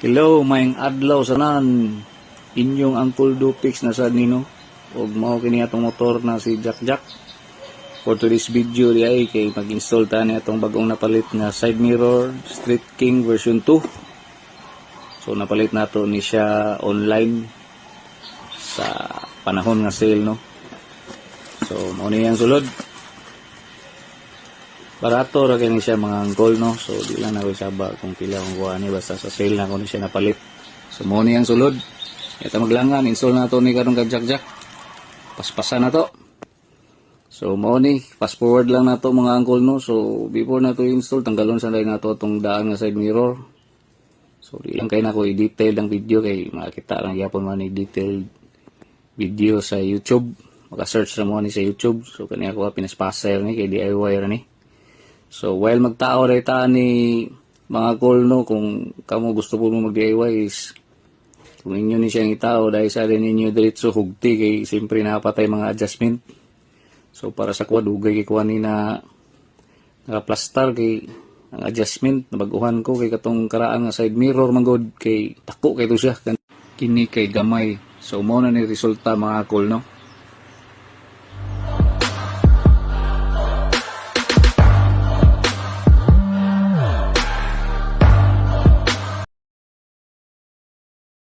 Hello, mayang adlaw sanan. Inyong Uncle Dupix na sa nino. Og mao kini atong motor na si Jack Jack. For today's video di ay kay mag-install ta ni atong bagong napalit na side mirror Street King version 2. So napalit nato ni siya online sa panahon nga sale, no. So mao ni ang sulod. Barato ra kini siya mga angkol, no. So di lang na saba kung pila ang kuha ni, basta sa sale na ko ni siya napalit. So mo ni ang sulod. Ito maglangan, install na to ni karong Jack. Paspasan na to. So mo ni, fast forward lang na to mga angkol, no. So before na to install, tanggalon sanay na to tong daan nga side mirror. So di lang kay na ko i-detail ang video kay makita lang yapon man ni detailed video sa YouTube. Maka-search ra mo ni sa YouTube. So kani ako pinaspasel ni kay DIY ra ni. So while magtao ray ta ni mga call, no, kung kamo gusto po mo mag-DIY is kung inyo ni siyang itao dahil sa rin ninyo diretso hugti kay siyempre napatay mga adjustment. So para sa kuha dugay kay kuha ni na nakaplastar kay ang adjustment nabaguhan ko kay katong karaan nga side mirror manggod kay tako kay to siya kini kay gamay. So mo na ni resulta mga call, no.